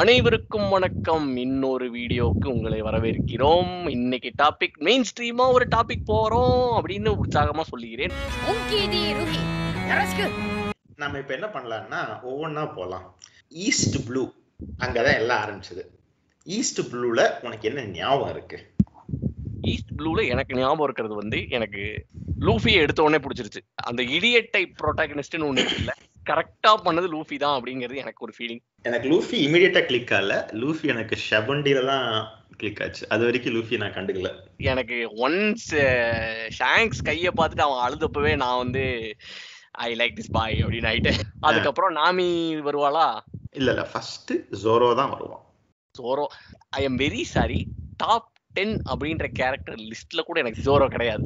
அனைவருக்கும் வணக்கம். இன்னொரு வீடியோவுக்கு உங்களை வரவேற்கிறோம். இன்னைக்கு டாபிக் மெயின் ஸ்ட்ரீமா ஒரு டாபிக் போறோம் அப்படின்னு உற்சாகமா சொல்லுகிறேன். நம்ம இப்ப என்ன பண்ணலாம்னா ஒவ்வொன்னா போலாம். ஈஸ்ட் ப்ளூ அங்கதான் எல்லாம் ஆரம்பிச்சது. ஈஸ்ட் ப்ளூல உனக்கு என்ன ஞாபகம் இருக்கு? ஈஸ்ட் ப்ளூல எனக்கு ஞாபகம் இருக்கிறது வந்து எனக்கு லூஃபியை எடுத்த உடனே பிடிச்சிருச்சு. அந்த இடியட் டைப் ப்ரோட்டாகனிஸ்ட்னு ஒண்ணு இல்ல, கரெக்டா பண்ணது லூஃபி தான் அப்படிங்கிறது எனக்கு ஒரு ஃபீலிங். எனக்கு லூஃபி இமிடியேட்டா கிளிக் ஆகல. லூஃபி எனக்கு ஷபண்டில தான் கிளிக் ஆச்சு. அது வரைக்கும் லூஃபி நான் கண்டுக்கல. எனக்கு ஒன்ஸ் ஷாங்க்ஸ் கையை பார்த்துட்டு அவன் அழுதப்பவே நான் வந்து ஐ லைக் திஸ் பாய் அப்படின்னு ஆயிட்டு. அதுக்கப்புறம் நாமி வருவாளா? இல்ல ஃபர்ஸ்ட் ஜோரோ தான் வருவான். Zoro, I am very sorry, top 10 அப்படின்ற கேரக்டர் லிஸ்ட்ல கூட எனக்கு ஜோரோ கிடையாது.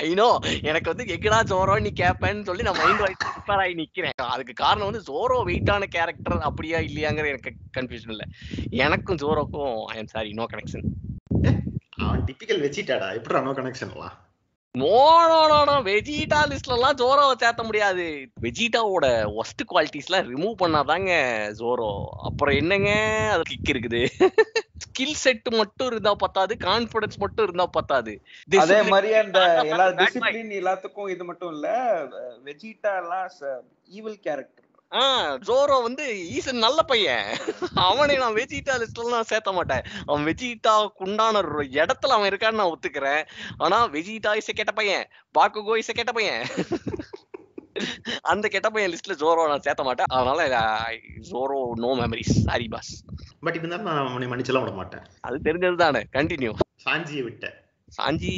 ஐநோ, எனக்கு வந்து எங்கடா ஜோரோ நீ கேப்பேன்னு சொல்லி நான் மைண்ட் வாய்ஸ் ப்ரிப்பேர் ஆகி நிக்கிறேன். அதுக்கு காரணம் வந்து ஜோரோ வெயிட்டான கேரக்டர் அப்படியா இல்லையாங்கிற எனக்கு கன்ஃபியூஷன் இல்ல. எனக்கும் ஜோரோக்கும் I am sorry, no connection. அவன் டிபிக்கல் வெஜிடாடா, எப்படி நோ கனெக்ஷன்லாம்? நோ வெஜிடா லிஸ்ட்ல எல்லாம் ஜோரோவை சேர்த்த முடியாது. வெஜிடாவோட ஒஸ்ட் குவாலிட்டிஸ்லாம் ரிமூவ் பண்ணாதாங்க ஜோரோ. அப்புறம் என்னங்க அது கிக் இருக்குது. ஸ்கில் செட் மட்டும் இருந்தா பத்தாது, கான்ஃபிடன்ஸ் மட்டும் இருந்தா பத்தாது. அதே மாதிரி அந்த எல்லா டிசிப்ளின் எல்லாத்துக்கும் இது மட்டும் இல்ல, வெஜிடா எல்லாம் ஈவில் கேரக்டர். ஜோரோ வந்து ஈசன் நல்ல பையன். அவனை நான் வெஜிடா லிஸ்ட்ல நான் சேர்த்த மாட்டேன். அவன் வெஜிடாவுக்கு உண்டான இடத்துல அவன் இருக்கான்னு நான் ஒத்துக்கிறேன். ஆனா வெஜிடா இசை கெட்ட பையன், பாக்குகோ இசை கெட்ட பையன். அந்த கெட்ட பையன் லிஸ்ட்ல ஜோரோ நான் சேர்த்த மாட்டேன். அதனால Zoro no memories, sorry boss. But இருந்தாலும் நான் உன்னை மன்னிச்சலாம் விட மாட்டேன். அது தெரிஞ்சது தானே. கண்டினியூ. சாஞ்சியை விட்ட சாஞ்சி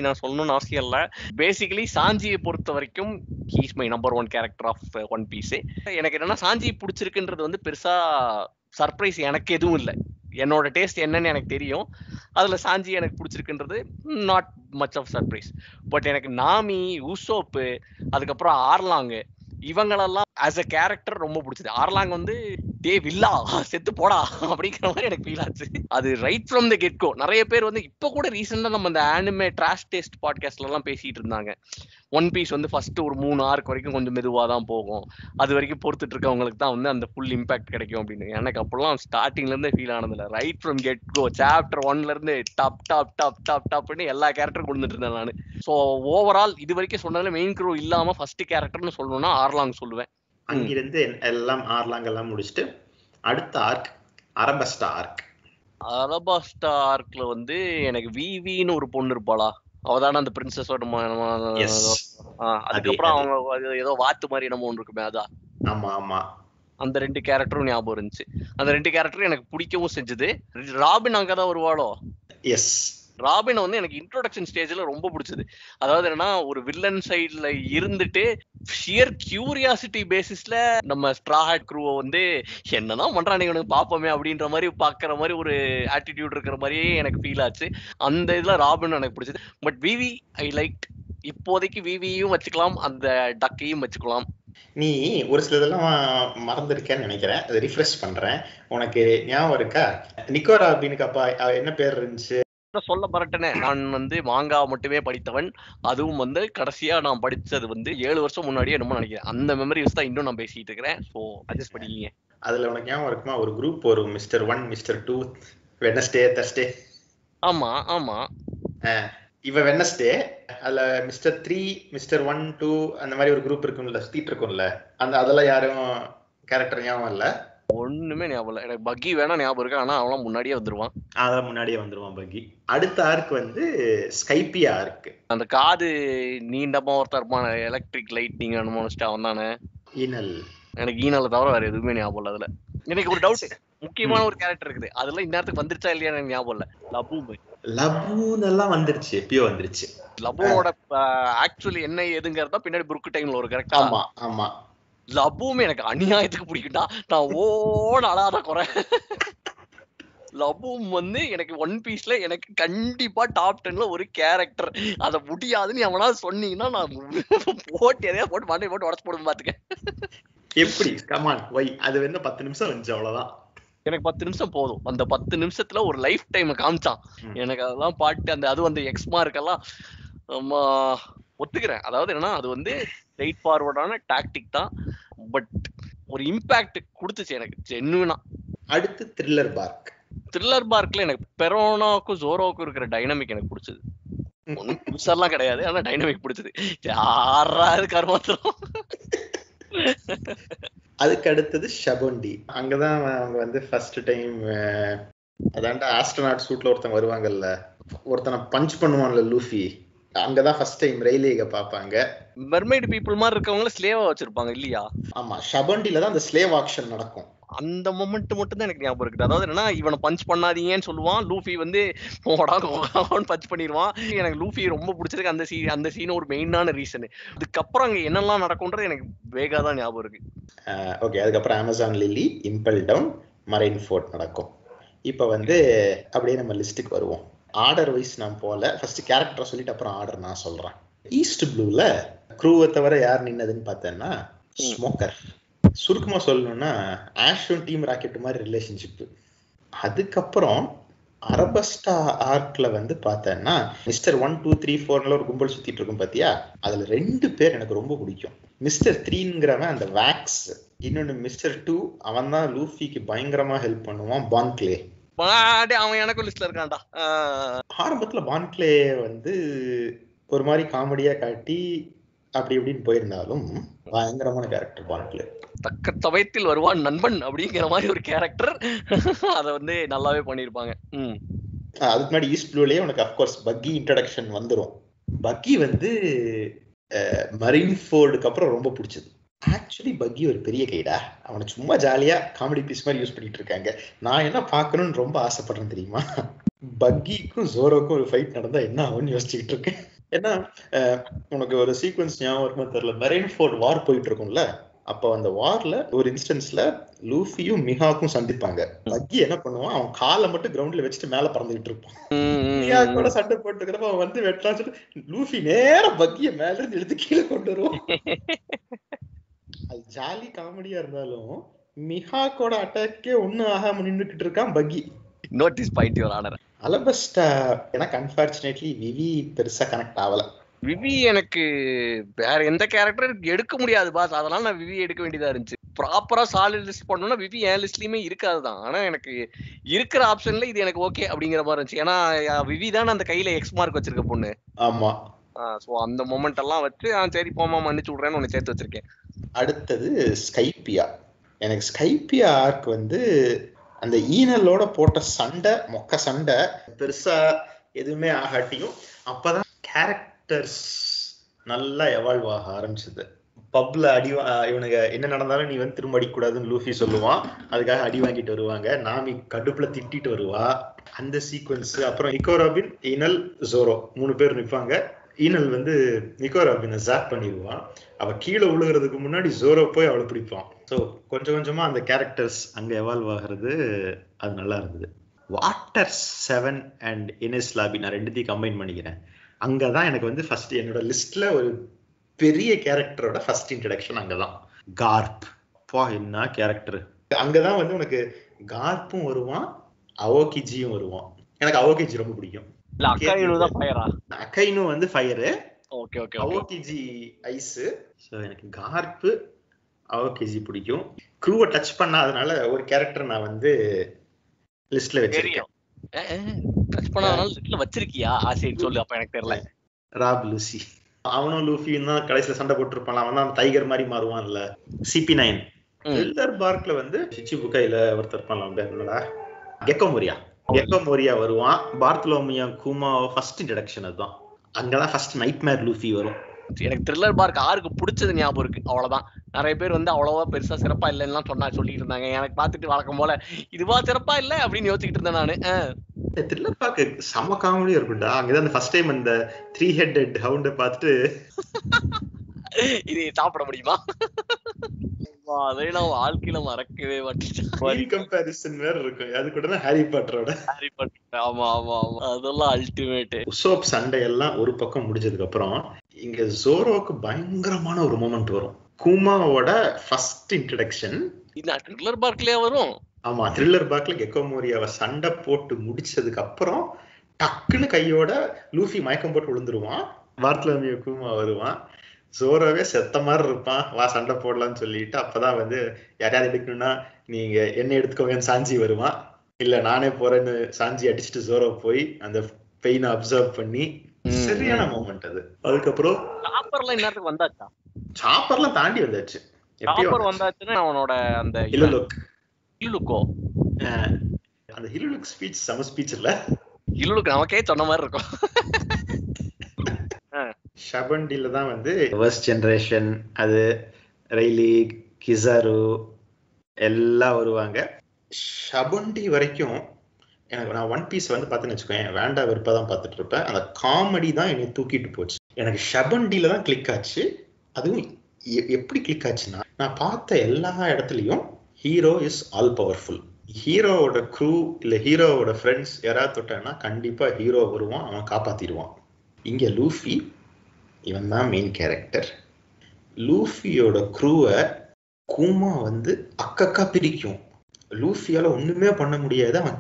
நான் சொல்லணும்னு அவசியம் இல்லை. பேசிக்கலி சாஞ்சியை பொறுத்த வரைக்கும் he's my number 1 character of one piece. எனக்கு என்னன்னா சாஞ்சி பிடிச்சிருக்குன்றது வந்து பெருசா சர்ப்ரைஸ் எனக்கு எதுவும் இல்லை. என்னோட டேஸ்ட் என்னன்னு எனக்கு தெரியும். அதுல சாஞ்சி எனக்கு பிடிச்சிருக்குன்றது not much of surprise. But எனக்கு நாமி, உசோப்பு, அதுக்கப்புறம் ஆர்லாங்கு, இவங்களெல்லாம் ஆஸ் அ கேரக்டர் ரொம்ப பிடிச்சது. ஆர்லாங் வந்து டே வில்லா செத்து போடா அப்படிங்கிற மாதிரி எனக்கு ஃபீல் ஆச்சு. அது ரைட் ஃப்ரம் த கெட் கோ. நிறைய பேர் வந்து இப்ப கூட ரீசெண்டா நம்ம இந்த ஆனிமே ட்ராஷ் டேஸ்ட் பாட்காஸ்ட்ல எல்லாம் பேசிட்டு இருந்தாங்க. ஒன் பீஸ் வந்து ஃபர்ஸ்ட் ஒரு 3 ஆர்க் வரைக்கும் கொஞ்சம் மெதுவா தான் போகும், அது வரைக்கும் பொறுத்துட்டு இருக்கவங்களுக்கு தான் வந்து அந்த ஃபுல் இம்பாக்ட் கிடைக்கும் அப்படின்னு. எனக்கு அப்பெல்லாம் ஸ்டார்டிங்ல இருந்தே ஃபீல் ஆனதில்ல. Right from get go chapter 1ல இருந்து டாப் டாப் டாப் டாப் டாப்னு எல்லா கேரக்டரும் கொண்டுட்டு இருந்தேன் நான். ஸோ ஓவரால் இது வரைக்கும் சொன்னதுல மெயின் க்ரூ இல்லாம ஃபர்ஸ்ட் கேரக்டர்னு சொல்லணும்னா ஆர்லாங் சொல்லுவேன். அங்கிருந்து எல்லாம் ஆர்லாங் எல்லாம் முடிச்சுட்டு அடுத்த ஆர்க் அரபஸ்டா ஆர்க். அரபஸ்டா ஆர்க்ல வந்து எனக்கு விவின்னு ஒரு பொண்ணு இருப்பாளா, அவதான அந்த பிரின்சஸோட. அதுக்கப்புறம் அவங்க ஏதோ வாத்து மாதிரி நம்ம ஒன்று இருக்குமே, அதான். ஆமா ஆமா, அந்த 2 கேரக்டரும் ஞாபகம் இருந்துச்சு. அந்த 2 கேரக்டரும் எனக்கு பிடிக்கவும் செஞ்சது. ராபின் அங்கதான் வருவாளோ? எஸ், ராபின் வந்து எனக்கு இன்ட்ரோடக்ஷன் ஸ்டேஜ்ல ரொம்ப பிடிச்சது. அதாவது என்னன்னா, ஒரு வில்லன் சைட்ல இருந்துட்டு ஷியர் கியூரியாசிட்டி பேசிஸ்ல நம்ம ஸ்ட்ரா ஹேட் க்ரூவை வந்து என்னதான் பண்றானே இவனுக்கு பாப்போமே அப்படின்ற மாதிரி பாக்குற மாதிரி ஒரு ஆட்டிடியூட் இருக்கிற மாதிரியே எனக்கு ஃபீல் ஆச்சு. அந்த இதுல ராபின் எனக்கு பிடிச்சது. But Vivi I like. இப்போதைக்கு விவியும் வச்சுக்கலாம், அந்த டக்கையும் வச்சுக்கலாம். நீ ஒரு சில இதெல்லாம் மறந்துருக்கேன்னு நினைக்கிறேன், அதை ரிஃப்ரெஷ் பண்றேன். உனக்கு ஞாபகம் இருக்கா நிக்கோ ராபினுக்கு அப்பா என்ன பேர் இருந்துச்சு? சொல்ல பரட்டனே, நான் வந்து மாங்கா மட்டுமே படித்தவன். அதுவும் வந்து கடைசியா நான் படிச்சது வந்து 7 வருஷம் முன்னாடியே என்னமோ நினைக்கிறேன். அந்த மெமரிஸ் தான் இன்னும் நான் பேசிட்டு இருக்கிறேன். ஸோ அட்ஜஸ்ட் பண்ணிக்கிங்க. அதுல உனக்கு ஞாபகம் இருக்குமா, ஒரு குரூப் வரும், மிஸ்டர் 1 மிஸ்டர் 2, வெட்னஸ்டே தர்ஸ்டே. ஆமா ஆமா, இவ வெட்னஸ்டே. அதுல மிஸ்டர் 3 மிஸ்டர் 1 2 அந்த மாதிரி ஒரு குரூப் இருக்கும்ல, சுத்திட்டு இருக்கும்ல. அதெல்லாம் யாரும் கேரக்டர் ஞாபகம் இல்ல? ஒண்ணுமே ஞாபகம் இல்லை எனக்கு. பக்கி வேணா ஞாபகம் இருக்கு, ஆனா அவன் முன்னாடியே வந்துருவான். அதான் முன்னாடியே வந்துருவான் பக்கி. அடுத்த ஆர்க் வந்து ஸ்கைப்பியா ஆர்க். அந்த காது நீண்டமா ஒருத்தர் இருப்பான, எலக்ட்ரிக் லைட்டிங் அனுமதிச்சுட்டு அவன் தானே ஈனல். எனக்கு ஈனலை தவிர வேற எதுவுமே ஞாபகம் இல்லை. அதுல எனக்கு ஒரு டவுட், முக்கியமான ஒரு கேரக்டர் இருக்குது, அதெல்லாம் இந்நேரத்துக்கு வந்துருச்சா இல்லையா எனக்கு ஞாபகம் இல்லை. லபூன் எல்லாம் வந்துருச்சு, எப்பயோ வந்துருச்சு. லபுவோட ஆக்சுவலி என்ன ஏதுங்கிறதா பின்னாடி புருக்கு டைம்ல ஒரு கரெக்டா. ஆமா ஆமா, லபுமே எனக்கு அநியாயத்துக்கு பிடிக்கும்டா. நான் அழாத குறை. லபும் வந்து எனக்கு ஒன் பீஸ்ல எனக்கு கண்டிப்பா டாப் 10ல ஒரு கேரக்டர். அத முடியாதுன்னு எவனா சொன்னீங்கன்னா நான் போட்டு எதையா போட்டு மண்டை போட்டு உடச்சு போடுவேன் பாத்துக்க. எப்படி கமான் வை, அது வந்து 10 நிமிஷம் வந்துச்சு, அவ்வளவுதான். எனக்கு 10 நிமிஷம் போதும். அந்த 10 நிமிஷத்துல ஒரு லைஃப் டைம் காமிச்சான் எனக்கு. அதெல்லாம் பாட்டு அந்த அது வந்து எக்ஸ்மார்க்கெல்லாம் ஒத்துக்கிறேன். அதாவது என்னன்னா, அது வந்து ஸ்ட்ரெயிட் ஃபார்வர்டான டாக்டிக் தான். பட் ஒரு இம்பாக்ட் கொடுத்துச்சு எனக்கு ஜென்யூனா. அடுத்து த்ரில்லர் பார்க். த்ரில்லர் பார்க்ல எனக்கு பெரோனாவுக்கும் ஜோரோவுக்கும் இருக்கிற டைனமிக் எனக்கு பிடிச்சது. ஒன்னும் புதுசாலாம் கிடையாது, ஆனா டைனமிக் பிடிச்சது. யாராவது கருமாத்திரம். அதுக்கு அடுத்தது ஷபோண்டி. அங்கதான் அவங்க வந்து ஃபர்ஸ்ட் டைம் அதான்டா ஆஸ்ட்ரோநாட் சூட்ல ஒருத்தன் வருவாங்கல்ல, ஒருத்தனை பஞ்ச் பண்ணுவான்ல லூஃபி, அங்கதான் ஃபர்ஸ்ட் டைம் ரெய்லிக பாப்பாங்க. மெர்மைட் பீப்புள் மாதிரி இருக்கவங்கள ஸ்லேவா வச்சிருப்பாங்க இல்லையா? ஆமா, ஷபோண்டில தான் அந்த ஸ்லேவ் ஆக்ஷன் நடக்கும். அந்த மொமெண்ட் மட்டும் தான் எனக்கு ஞாபகம் இருக்குது. அதாவது என்னன்னா, இவனை பஞ்ச் பண்ணாதீங்கன்னு சொல்லுவான், லூஃபி வந்து பஞ்ச் பண்ணிடுவான். எனக்கு லூஃபி ரொம்ப பிடிச்சதுக்கு அந்த சீன் ஒரு மெயினான ரீசன். அதுக்கப்புறம் அங்க என்னெல்லாம் நடக்கும்ன்றது எனக்கு வேகா தான் ஞாபகம் இருக்கு. ஓகே, அதுக்கப்புறம் Amazon Lily, Impel Down, Marineford நடக்கும். இப்போ வந்து அப்படியே நம்ம லிஸ்ட்டுக்கு வருவோம். ஆர்டர் வைஸ் நான் போல, ஃபர்ஸ்ட் கேரக்டரை சொல்லிட்டு அப்புறம் ஆர்டர் நான் சொல்றேன். ஈஸ்ட் ப்ளூல க்ரூவை தவிர யார் நின்னதுன்னு பார்த்தேன்னா ஸ்மோக்கர். சுருக்கமா சொல்லணும்னா ஆஷும் டீம் ராக்கெட் மாதிரி ரிலேஷன்ஷிப். அதுக்கப்புறம் அரபஸ்டா ஆர்க்ல வந்து பார்த்தேன்னா மிஸ்டர் 1 2 3 4 ஒரு கும்பல் சுத்திட்டு இருக்கும் பாத்தியா, அதுல 2 பேர் எனக்கு ரொம்ப பிடிக்கும். மிஸ்டர் 3ங்கிறவன் அந்த வேக்ஸ், இன்னொன்னு மிஸ்டர் 2 அவன் தான் லூஃபிக்கு பயங்கரமா ஹெல்ப் பண்ணுவான், பான்க்ளே. அவன் எனக்கு லிஸ்ட்ல இருக்கான்டா. ஆரம்பத்துல பான்க்ளே வந்து ஒரு மாதிரி காமெடியா காட்டி அப்படி இப்படின்னு போயிருந்தாலும் பயங்கரமான கேரக்டர் பான்க்ளே. தக்க சமயத்தில் வருவான் நண்பன் அப்படிங்கிற மாதிரி ஒரு கேரக்டர். அத வந்து நல்லாவே பண்ணிருப்பாங்க. அதுக்கு முன்னாடி ஈஸ்ட் ப்ளூலயே உனக்கு அஃப்கோர்ஸ் பக்கி இன்ட்ரடக்ஷன் வந்துடும். பக்கி வந்து மரீன் ஃபோர்டுக்கு அப்புறம் ரொம்ப பிடிச்சது. ஆக்சுவலி பக்கி ஒரு பெரிய கைடா, அவனை சும்மா ஜாலியா காமெடி பீஸ் மாதிரி யூஸ் பண்ணிட்டு இருக்காங்க. நான் என்ன பார்க்கணும்னு ரொம்ப ஆசைப்படுறேன் தெரியுமா, பக்கிக்கும் ஜோரோக்கும் ஒரு ஃபைட் நடந்தா என்ன ஆகும்னு யோசிச்சுக்கிட்டு இருக்கேன். ஏன்னா உனக்கு ஒரு சீக்வன்ஸ் ஞாபகம் இருக்குமா தெரியல, மரைன் ஃபோர்ட் வார் போயிட்டு இருக்கும்ல, அப்போ அந்த வார்ல ஒரு இன்ஸ்டன்ஸ்ல லூஃபியும் மிஹாக்கும் சந்திப்பாங்க. பக்கி என்ன பண்ணுவான், அவன் காலை மட்டும் கிரவுண்ட்ல வச்சுட்டு மேல பறந்துகிட்டு இருப்பான். மிஹாக்கோட சண்டை போட்டுக்கிறப்ப அவன் வந்து வெட்டலாம் சொல்லிட்டு லூஃபி நேரா பக்கிய மேல இருந்து எடுத்து கீழே கொண்டு வருவான். அது ஜாலி காமெடியா இருந்தாலும் மிஹாக்கோட அட்டாக்கே ஒன்னும் ஆகாம நின்றுகிட்டு இருக்கான் Buggy. Notice point your honour. Alabasta எனக்கு அன்பார்ச்சுனேட்லி விவி பெருசா கனெக்ட் ஆகல. விவி எனக்கு வேற எந்த கேரக்டர் எடுக்க முடியாது பாஸ், அதனால நான் விவி எடுக்க வேண்டியதா இருந்துச்சு. ப்ராப்பரா சாலிட் லிஸ்ட் பண்ணணும்னா விவி என் லிஸ்ட்லயுமே இருக்காதுதான். ஆனா எனக்கு இருக்கிற ஆப்ஷன்ல இது எனக்கு ஓகே அப்படிங்கிற மாதிரி இருந்துச்சு. ஏன்னா விவி தான் அந்த கையில எக்ஸ் மார்க் வச்சிருக்க பொண்ணு. ஆமா, சோ அந்த மொமெண்ட் எல்லாம் வச்சு சரி போமா மன்னிச்சு விடுறேன்னு ஒன்னு சேர்த்து வச்சிருக்கேன். அடுத்தது ஸ்கைப்பியா. எனக்கு ஸ்கைப்பியா ஆர்க் வந்து அந்த ஈனலோட போட்ட சண்டை, மொக்க சண்டை பெருசா எதுவுமே ஆகாட்டியும் அப்பதான் கேரக்டர்ஸ் நல்லா எவால்வ் ஆக ஆரம்பிச்சது. பப்ல இவனுங்க என்ன நடந்தாலும் நீ வந்து திரும்ப அடிக்கூடாதுன்னு லூஃபி சொல்லுவான், அதுக்காக அடி வாங்கிட்டு வருவாங்க. நாமி கடுப்புல திட்டிட்டு வருவா. அந்த சீக்வன்ஸ், அப்புறம் நிக்கோ ராபின், ஈனல், ஜோரோ 3 பேர் நிற்பாங்க. ஈனல் வந்து நிக்கோ ராபினை ஜாப் பண்ணிடுவான். அவ கீழே விழுகிறதுக்கு முன்னாடி ஜோரோ போய் அவளை பிடிப்பான். ஸோ கொஞ்சம் கொஞ்சமா அந்த கேரக்டர்ஸ் அங்க எவால்வ் ஆகிறது, அது நல்லா இருந்தது. வாட்டர் 7 அண்ட் இனஸ் லாபி நான் ரெண்டுத்தையும் கம்பைன் பண்ணிக்கிறேன். அங்கதான் எனக்கு வந்து ஃபர்ஸ்ட் என்னோட லிஸ்ட்ல ஒரு பெரிய கேரக்டரோட ஃபர்ஸ்ட் இன்ட்ரடக்ஷன் அங்கதான். கார்ப் பா, என்ன கேரக்டர். அங்கதான் வந்து உனக்கு கார்ப்பும் வருவான், அவோகிஜியும் வருவான். எனக்கு அவோகிஜி ரொம்ப பிடிக்கும். அகைனு வந்து ஃபயரு, அவோகிஜி ஐஸ். ஸோ எனக்கு கார்ப்பு அவோகிஜி பிடிக்கும். க்ரூவை டச் பண்ணாதனால ஒரு கேரக்டர் நான் வந்து லிஸ்ட்ல வச்சிருக்கேன். வச்சிருக்கியா? சரி சொல்லு, அப்ப எனக்கு தெரியல. ராப் லூசி, அவனும் லூஃபியும் தான் கடைசியில சண்டை போட்டுருப்பான். அவன் தான் டைகர் மாதிரி மாறுவான்ல. CP9 த்ரில்லர் பார்க்ல வந்து சிச்சிபுகையில ஒருத்தர் இருப்பான்ல, கெக்கோ மோரியா வருவான். பார்த்லோமியா கூமா ஃபர்ஸ்ட் இன்ட்ரடக்ஷன் அதுதான். அங்கதான் ஃபர்ஸ்ட் நைட்மேர் லூஃபி வரும். எனக்கு த்ரில்லர் பார்க் ஆருக்கு பிடிச்சது ஞாபகம் இருக்கு, அவ்வளவுதான். நிறைய பேர் வந்து அவ்வளவா பெருசா சிறப்பா இல்லைன்னு சொல்லிட்டு இருந்தாங்க. எனக்கு பார்த்துட்டு வழக்கம் போல இதுவா சிறப்பா இல்ல அப்படின்னு யோசிச்சுட்டு இருந்தேன் நானு. த்ரில்லர் பார்க் செம காமெடியா இருக்கும்டா. அங்கதான் ஃபர்ஸ்ட் டைம் அந்த 3-headed ஹவுண்ட பார்த்துட்டு இது சாப்பிட முடியுமா, அதை நான் வாழ்க்கையில மறக்கவே மாட்டேன். கம்பேரிசன் வேற இருக்கும். அது கூட ஹாரி பாட்டரோட. ஆமா ஆமா ஆமா, அதெல்லாம் அல்டிமேட். உசோப் சண்டை எல்லாம் ஒரு பக்கம் முடிஞ்சதுக்கு அப்புறம் இங்க ஜோரோக்கு பயங்கரமான ஒரு மொமெண்ட் வரும். கூமாவோட ஃபர்ஸ்ட் இன்ட்ரடக்ஷன் த்ரில்லர் பார்க்லயே வரும். ஆமா, த்ரில்லர் பார்க்ல கெக்கோ மோரியாவை சண்டை போட்டு முடிச்சதுக்கு அப்புறம் டக்குன்னு கையோட லூஃபி மயக்கம் போட்டு விழுந்துருவான். பார்த்லோமியோ கூமா வருவான். ஜோரோவே செத்த மாதிரி இருப்பான், வா சண்டை போடலாம்னு சொல்லிட்டு அப்பதான் வந்து யாரையாவது எடுக்கணும்னா நீங்க என்ன எடுத்துக்கோங்கன்னு சாஞ்சி வருவான். இல்ல நானே போறேன்னு சாஞ்சி அடிச்சுட்டு ஜோரோ போய் அந்த பெயினை அப்சர்வ் பண்ணி சரியான மூமெண்ட் அது. அதுக்கப்புறம் சாப்பர்லாம் இன்னத்துக்கு வந்தாச்சா? சாப்பர்லாம் தாண்டி வந்தாச்சு. சாப்பர் வந்தாச்சுன்னா அவனோட அந்த ஹிலுலுக்கோ அந்த ஹிலுலுக் ஸ்பீச் செம ஸ்பீச் இல்ல, ஹிலுலுக் நமக்கே சொன்ன மாதிரி இருக்கும். ஷபண்டில தான் வந்து ஃபர்ஸ்ட் ஜெனரேஷன், அது ரைலி, கிசாரு எல்லாம் வருவாங்க. ஷபண்டி வரைக்கும் எனக்கு நான் ஒன் பீஸ் வந்து பார்த்தேன்னு வச்சுக்கோங்க, வேண்டா வெறுப்பா தான் பார்த்துட்டு இருப்பேன். அந்த காமெடி தான் என்னை தூக்கிட்டு போச்சு. எனக்கு ஷபண்டில தான் கிளிக் ஆச்சு. அதுவும் எப்படி கிளிக் ஆச்சுன்னா, நான் பார்த்த எல்லா இடத்துலையும் ஹீரோ இஸ் ஆல் பவர்ஃபுல். ஹீரோவோட க்ரூ இல்ல ஹீரோவோட ஃப்ரெண்ட்ஸ் யாராவது தொட்டானா கண்டிப்பா ஹீரோ வருவான், அவன் காப்பாத்திடுவான். இங்க லூஃபி இவன் தான் மெயின் கேரக்டர். லூஃபியோட க்ரூவை கூமா வந்து அக்கக்கா பிரிக்கும். லூஃபியால ஒண்ணுமே பண்ண முடியாது. அவன்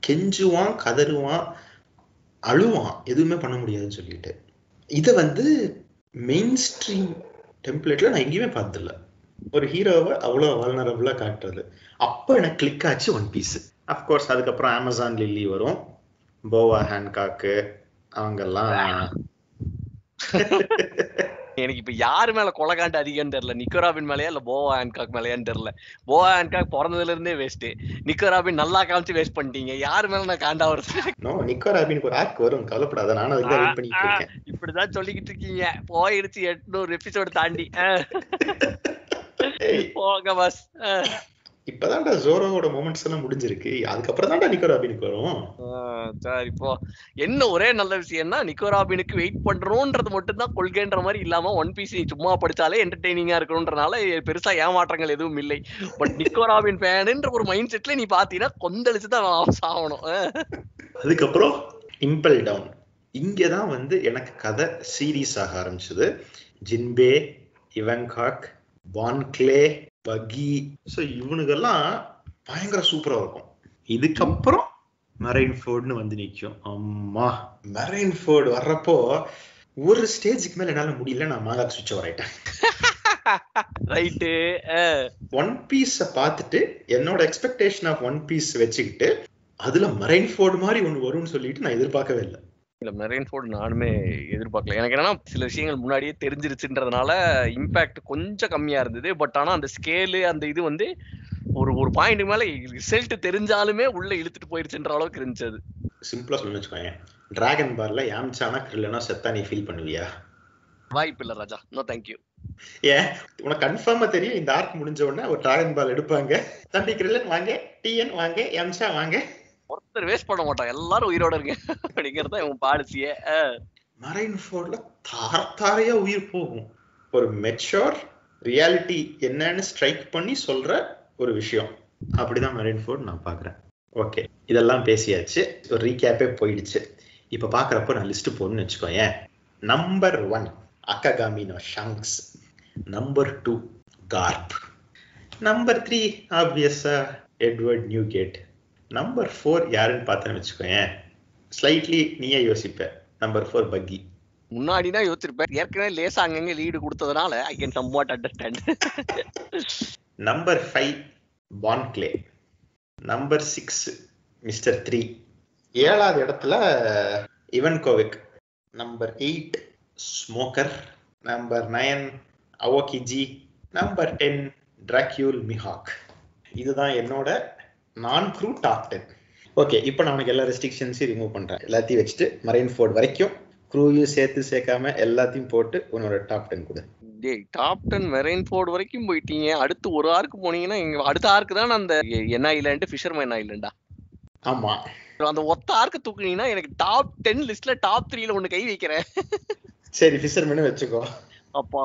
கெஞ்சுவான், கதறுவான், அழுவான், எதுவுமே பண்ண முடியாதுன்னு சொல்லிட்டு. இதை வந்து மெயின் ஸ்ட்ரீம் டெம்ப்ளேட்ல நான் எங்கேயுமே பார்த்ததில்ல, ஒரு ஹீரோவை அவ்வளோ வல்னரபிளா காட்டுறது. அப்போ எனக்கு கிளிக் ஆச்சு ஒன் பீஸ். அஃப்கோர்ஸ் அதுக்கப்புறம் அமேசான் லில்லி வரும், போவா ஹேன்காக்கு, அவங்கெல்லாம். எனக்கு இப்ப யாரு மேல கொலைகாண்டு அதிகம்னு தெரியல, நிக்கோராபின் மேலயா இல்ல போவா ஹேன்காக் மேலயான்னு தெரியல. போவா ஹேன்காக் பிறந்ததுல இருந்தே வேஸ்ட், நிக்கோராபின் நல்லா காமிச்சு வேஸ்ட் பண்ணிட்டீங்க. யாரு மேல நான் காண்டா வருது? நிக்கோராபினுக்கு ஒரு ஆர்க் வரும், கவலைப்படாத, நானும் அதுக்கு வெயிட் பண்ணிட்டு இருக்கேன். இப்படிதான் சொல்லிக்கிட்டு இருக்கீங்க, போயிடுச்சு 800 எபிசோடு தாண்டி. போங்க பஸ். இப்பதான்டா ஜோரோவோட மொமெண்ட்ஸ் எல்லாம் முடிஞ்சிருக்கு, அதுக்கப்புறம் தான்டா நிக்கோராபினுக்கு வரும். சரி, இப்போ என்ன ஒரே நல்ல விஷயம்னா நிக்கோராபினுக்கு வெயிட் பண்றோன்றது மட்டும் தான் கொள்கைன்ற மாதிரி இல்லாம ஒன் பீஸ் சும்மா படிச்சாலே என்டர்டெய்னிங்கா இருக்கணும்ன்றனால பெருசா ஏமாற்றங்கள் எதுவும் இல்லை. பட் நிக்கோராபின் ஃபேனுன்ற ஒரு மைண்ட் செட்ல நீ பாத்தீங்கன்னா கொந்தளிச்சுதான் சாகணும். அதுக்கப்புறம் இம்பல் டவுன், இங்கதான் வந்து எனக்கு கதை சீரியஸ் ஆக ஆரம்பிச்சது. ஜின்பே, இவன்காக், வான்க்ளே, பகி, ஸோ இவனுக்கெல்லாம் பயங்கர சூப்பரா இருக்கும். இதுக்கப்புறம் மெரைன்ஃபோர்ட்னு வந்து நிற்கும். அம்மா, மெரைன்ஃபோர்டு வர்றப்போ ஒரு ஸ்டேஜுக்கு மேல என்னால முடியல, நான் மாங்கா சுவிட்ச் வரைட்டேன். ரைட்டு. ஒன் பீஸ பார்த்துட்டு என்னோட எக்ஸ்பெக்டேஷன் ஆஃப் ஒன் பீஸ் வச்சுக்கிட்டு அதுல மெரைன்ஃபோர்டு மாதிரி ஒன்று வரும்னு சொல்லிட்டு நான் எதிர்பார்க்கவே இல்லை. இல்ல, மெரைன்ஃபோர்ட் நானுமே எதிர்பார்க்கல. எனக்கு என்னன்னா சில விஷயங்கள் முன்னாடியே தெரிஞ்சிருச்சுன்றதுனால இம்பாக்ட் கொஞ்சம் கம்மியா இருந்தது. பட் ஆனா அந்த ஸ்கேலு அந்த இது வந்து ஒரு பாயிண்ட் மேல ரிசல்ட் தெரிஞ்சாலுமே உள்ள இழுத்துட்டு போயிருச்சுன்ற அளவுக்கு இருந்துச்சு. சிம்பிளா சொல்லணும்னு வச்சுக்கோங்க, டிராகன் பார்ல யாம்சானா கிரில்லனா செத்தா நீ ஃபீல் பண்ணுவியா? வாய்ப்பு இல்ல ராஜா, நோ தேங்க்யூ. ஏன் உனக்கு கன்ஃபார்மா தெரியும் இந்த ஆர்க் முடிஞ்ச உடனே ஒரு டிராகன் பால் எடுப்பாங்க, தம்பி கிரில்லன் வாங்க, டிஎன் வாங்க, யாம்சா வாங்க, ஒருத்தர் வேஸ்ட் பண்ண மாட்டான், எல்லாரும் உயிரோட இருங்க அப்படிங்கறத இவன் பாலிசியே. மெரைன்ஃபோர்ட்ல தாரையா உயிர் போகும். ஒரு மெச்சூர் ரியாலிட்டி என்னன்னு ஸ்ட்ரைக் பண்ணி சொல்ற ஒரு விஷயம், அப்படிதான் மெரைன்ஃபோர்ட் நான் பாக்குறேன். ஓகே, இதெல்லாம் பேசியாச்சு, ஒரு ரீகேப்பே போயிடுச்சு. இப்ப பாக்குறப்ப நான் லிஸ்ட் போடணும்னு வச்சுக்கோங்க. Number 1 Akagami no Shanks, number 2 Garp, number 3 ஆப்வியஸா எட்வர்ட் நியூகேட், நம்பர் 4 யாருன்னு பார்த்தேன்னு வச்சுக்கோங்க, ஸ்லைட்லி நீயே யோசிப்ப, நம்பர் 4 பக்கி. முன்னாடி தான் யோசிச்சிருப்பேன், ஏற்கனவே லேசா அங்கங்க லீடு கொடுத்ததுனால I can somewhat understand. Number 5 வான்க்ளே, நம்பர் 6 மிஸ்டர் 3, 7வது இடத்துல இவன்கோவிக், number 8 Smoker, number 9 Aokiji, number 10 Dracule Mihawk. இதுதான் என்னோட நான் க்ரூ டாப் 10. ஓகே, இப்போ நான் உனக்கு எல்லா ரெஸ்ட்ரிக்ஷன்ஸையும் ரிமூவ் பண்றேன். எல்லாத்தையும் வச்சுட்டு மெரைன்ஃபோர்ட் வரைக்கும் க்ரூவையும் சேர்க்காம எல்லாத்தையும் போட்டு உன்னோட டாப் 10 கொடு. டாப் 10 மெரைன்ஃபோர்ட் வரைக்கும் போயிட்டீங்க, அடுத்து ஒரு ஆர்க்கு போனீங்கன்னா இங்க அடுத்த ஆர்க்கு தான் அந்த என்ன ஐலாண்டு, ஃபிஷர்மேன் ஐலாண்டா? ஆமா, அந்த ஒத்த ஆர்க்கு தூக்குனீங்கன்னா எனக்கு டாப் 10 லிஸ்ட்ல டாப் 3ல ஒன்னு கை வைக்கிறேன். சரி, ஃபிஷர்மேன் வச்சுக்கோ. அப்பா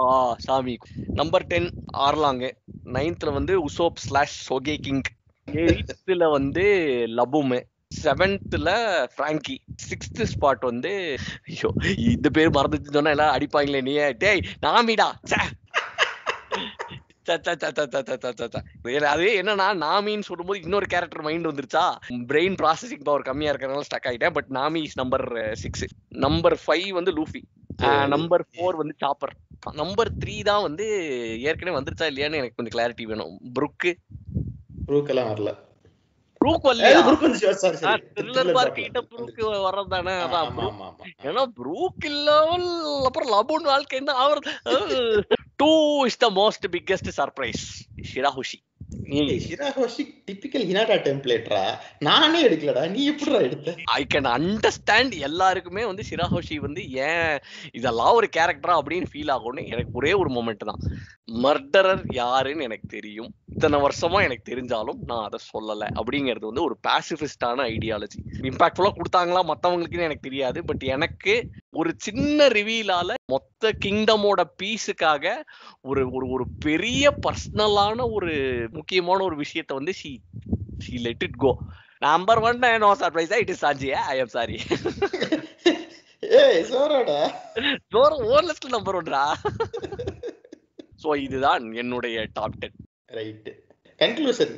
சாமி. நம்பர் 10 ஆர்லாங், 9th வந்து உசோப் / சோகே கிங், 8th வந்து லபும், 7th பிராங்கி, 6th ஸ்பாட் வந்து ஐயோ இந்த பேர் மறந்துச்சு சொன்னா எல்லாம் அடிப்பாங்களே, நீ டேய் நாமிடா. அது என்னன்னா நாமின்னு சொல்லும்போது இன்னொரு கேரக்டர் மைண்ட் வந்துருச்சா, பிரெயின் ப்ராசஸிங் பவர் கம்மியா இருக்கிறதுனால ஸ்டக் ஆயிட்டேன். But Nami is number 6. Number 5 வந்து லூஃபி, நம்பர் 4 வந்து சாப்பர், நம்பர் 3 தான் வந்து ஏற்கனவே வந்துருச்சா இல்லையான்னு எனக்கு கொஞ்சம் கிளாரிட்டி வேணும். ப்ரூக் எல்லாம் வரல. ப்ரூக் வரலையா? ப்ரூக் வந்து sorry, sorry. த்ரில்லர் பார்க்கிட்ட ப்ரூக் வரதானே. அதான் ப்ரூக். ஏன்னா ப்ரூக் இல்லாமல் அப்புறம் லபுன் வாழ்க்கைன்னா அவர் 2 is the most biggest surprise. Shirahoshi. Shirahoshi typical Hinata டெம்ப்ளேட்ரா. நானே எடுக்கலடா, நீ எப்படிடா எடுத்த? I can understand. எல்லாருக்குமே வந்து ஷிராஹுஷி வந்து ஏன் இதெல்லாம் ஒரு கேரக்டரா அப்படின்னு ஃபீல் ஆகும்னு எனக்கு ஒரே ஒரு மொமெண்ட் தான். மர்டரர் யாருன்னு எனக்கு தெரியும், இத்தனை வருஷமா எனக்கு தெரிஞ்சாலும் நான் அதை சொல்லலை அப்படிங்கிறது வந்து ஒரு பாசிபிஸ்டான ஐடியாலஜி. இம்பாக்ட்ஃபுல்லா கொடுத்தாங்களா மற்றவங்களுக்குன்னு எனக்கு தெரியாது. பட் எனக்கு ஒரு சின்ன ரிவீலால மொத்த கிங்டமோட பீஸுக்காக ஒரு ஒரு ஒரு பெரிய பர்சனலான ஒரு முக்கியமான ஒரு விஷயத்தை வந்து she let it go. Number 1 no surprise, it is Sanji. I am sorry. ஏய் சோராடா, சோரா ஓ லிஸ்ட்ல நம்பர் 1டா. சோ இதுதான் என்னுடைய டாப் 10. ரைட். கன்க்ளூஷன்